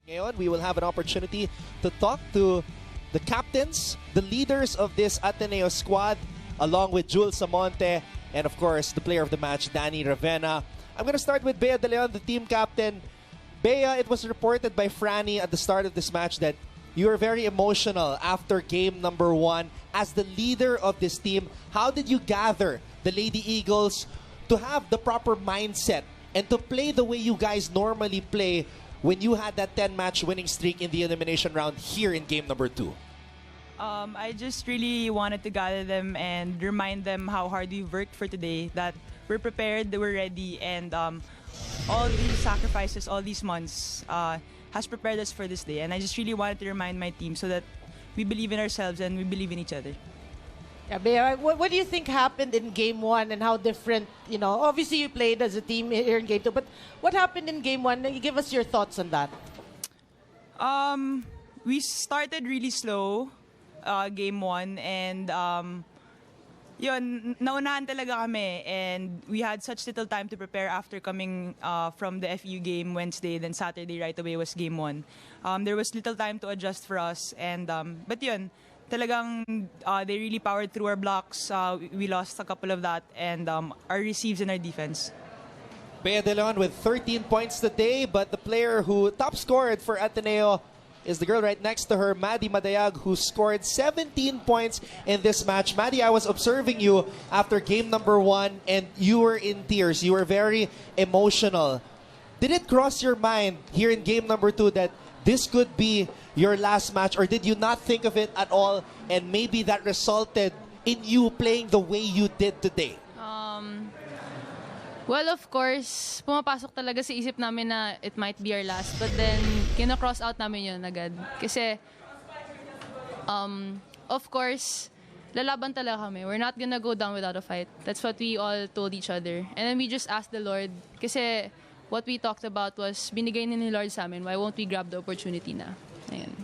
Ngayon, we will have an opportunity to talk to the captains, the leaders of this Ateneo squad, along with Jules Samonte, and of course, the player of the match, Danny Ravenna. I'm going to start with Bea De Leon, the team captain. Bea, it was reported by Franny at the start of this match that you were very emotional after game number 1. As the leader of this team, how did you gather the Lady Eagles to have the proper mindset and to play the way you guys normally play when you had that 10-match winning streak in the elimination round here in game number 2? I just really wanted to gather them and remind them how hard we've worked for today, that we're prepared, that we're ready, and all these sacrifices, all these months has prepared us for this day. And I just really wanted to remind my team so that we believe in ourselves and we believe in each other. Yeah, Bea, what do you think happened in game 1 and how different, obviously you played as a team here in game 2, but what happened in game 1? Give us your thoughts on that. We started really slow, game 1, and yun, naunahan talaga kami, and we had such little time to prepare after coming from the FU game Wednesday, then Saturday right away was game 1. There was little time to adjust for us, and but yun, talagang they really powered through our blocks. We lost a couple of that, and our receives and our defense. Bea De Leon with 13 points today, but the player who top scored for Ateneo is the girl right next to her, Maddie Madayag, who scored 17 points in this match. Maddie, I was observing you after game number 1, and you were in tears. You were very emotional. Did it cross your mind here in game number 2 that this could be your last match, or did you not think of it at all, and maybe that resulted in you playing the way you did today? Well, of course, pumapasok talaga sa isip namin na it might be our last, but then kino-cross out namin yun agad. Kasi, of course, lalaban talaga kami. We're not gonna go down without a fight. That's what we all told each other. And then we just asked the Lord, kasi what we talked about was binigay ni Lord sa amin, why won't we grab the opportunity na? Ayan.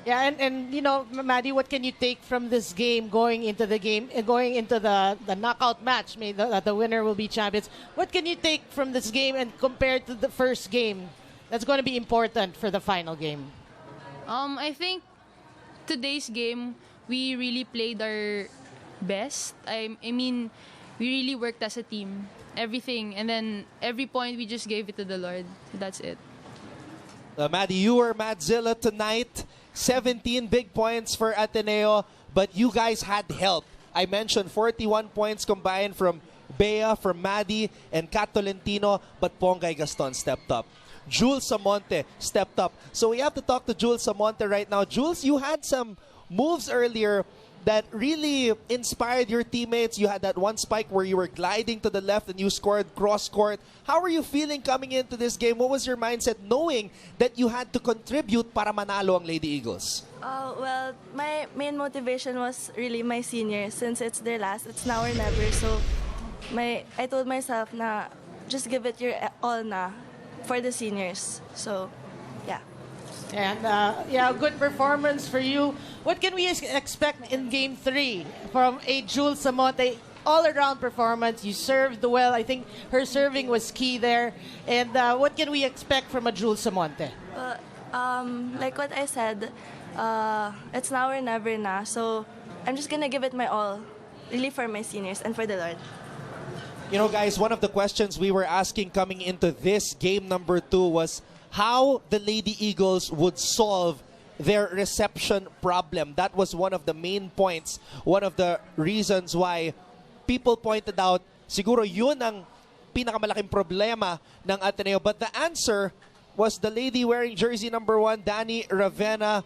Yeah, and Maddie, what can you take from this game going into the knockout match? Maybe the winner will be champions. What can you take from this game and compared to the first game that's going to be important for the final game? I think today's game, we really played our best. I mean, we really worked as a team. Everything. And then every point, we just gave it to the Lord. So that's it. Maddie, you were Madzilla tonight. 17 big points for Ateneo, but you guys had help. I mentioned 41 points combined from Bea, from Maddie, and Kat Tolentino, but Pongay Gaston stepped up. Jules Samonte stepped up. So we have to talk to Jules Samonte right now. Jules, you had some moves earlier that really inspired your teammates. You had that one spike where you were gliding to the left and you scored cross-court. How were you feeling coming into this game? What was your mindset knowing that you had to contribute para manalo ang Lady Eagles? Well, my main motivation was really my seniors. Since it's their last, it's now or never. So I told myself na just give it your all na for the seniors. So, yeah. And good performance for you. What can we expect in Game 3 from a Jules Samonte? All-around performance. You served well. I think her serving was key there. And what can we expect from a Jules Samonte? Like what I said, it's now or never na. So I'm just gonna give it my all, really for my seniors and for the Lord. You know, guys, one of the questions we were asking coming into this game number 2 was how the Lady Eagles would solve their reception problem. That was one of the main points, one of the reasons why people pointed out, siguro yun ang pinakamalaking problema ng Ateneo. But the answer was the lady wearing jersey number 1, Danny Ravenna.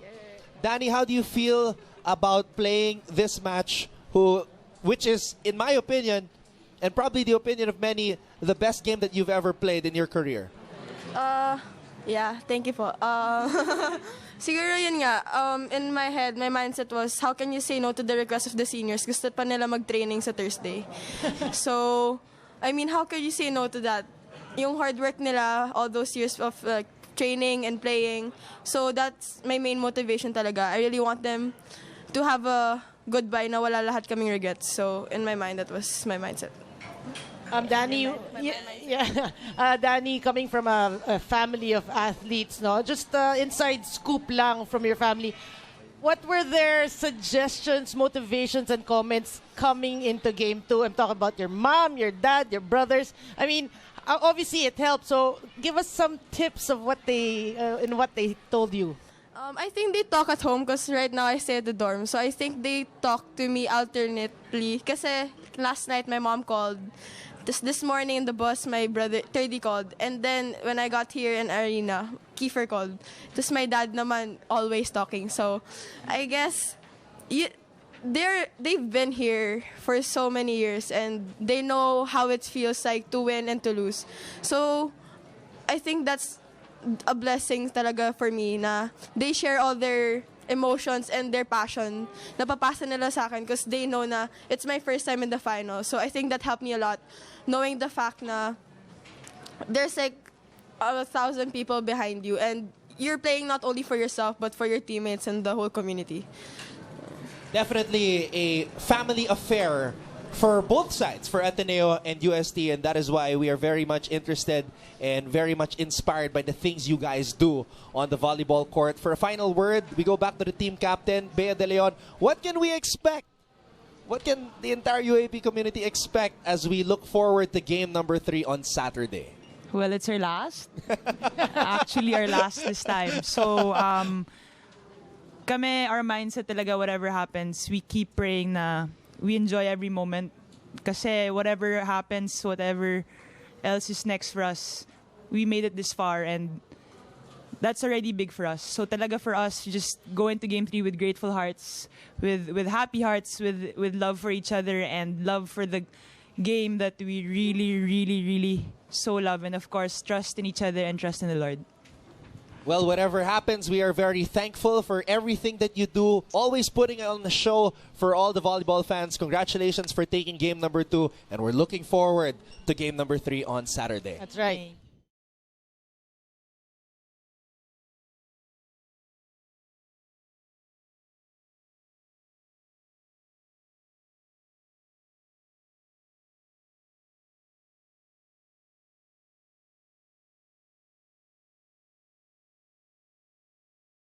Danny, how do you feel about playing this match, which is, in my opinion, and probably the opinion of many, the best game that you've ever played in your career? Yeah, thank you po. Siguro yun nga, in my head, my mindset was, how can you say no to the request of the seniors? Gusto pa nila mag-training sa Thursday. So, I mean, how can you say no to that? Yung hard work nila, all those years of training and playing. So, that's my main motivation talaga. I really want them to have a goodbye na wala lahat kaming regrets. So, in my mind, that was my mindset. Danny, Danny, coming from a family of athletes, no, just inside scoop lang from your family. What were their suggestions, motivations, and comments coming into game 2? I'm talking about your mom, your dad, your brothers. I mean, obviously it helped. So give us some tips of what they in what they told you. I think they talk at home because right now I stay at the dorm. So I think they talk to me alternately. Kasi last night my mom called. This morning in the bus, my brother, 30 called. And then when I got here in Arena, Kiefer called. Just my dad naman always talking. So I guess they've been here for so many years and they know how it feels like to win and to lose. So I think that's a blessing talaga for me na they share all their emotions and their passion. Napapasa nila sa akin because they know na it's my first time in the final. So I think that helped me a lot, knowing the fact na there's like 1,000 people behind you and you're playing not only for yourself but for your teammates and the whole community. Definitely a family affair for both sides, for Ateneo and UST, and that is why we are very much interested and very much inspired by the things you guys do on the volleyball court. For a final word, we go back to the team captain, Bea De Leon. What can we expect? What can the entire UAAP community expect as we look forward to game number 3 on Saturday? Well, it's our last. Actually, our last this time. So, kami, our mindset talaga, whatever happens, we keep praying na we enjoy every moment. Kasi whatever happens, whatever else is next for us, we made it this far and that's already big for us. So talaga for us, just go into game 3 with grateful hearts, with happy hearts, with love for each other and love for the game that we really, really, really so love. And of course, trust in each other and trust in the Lord. Well, whatever happens, we are very thankful for everything that you do, always putting on the show for all the volleyball fans. Congratulations for taking game number 2, and we're looking forward to game number 3 on Saturday. That's right.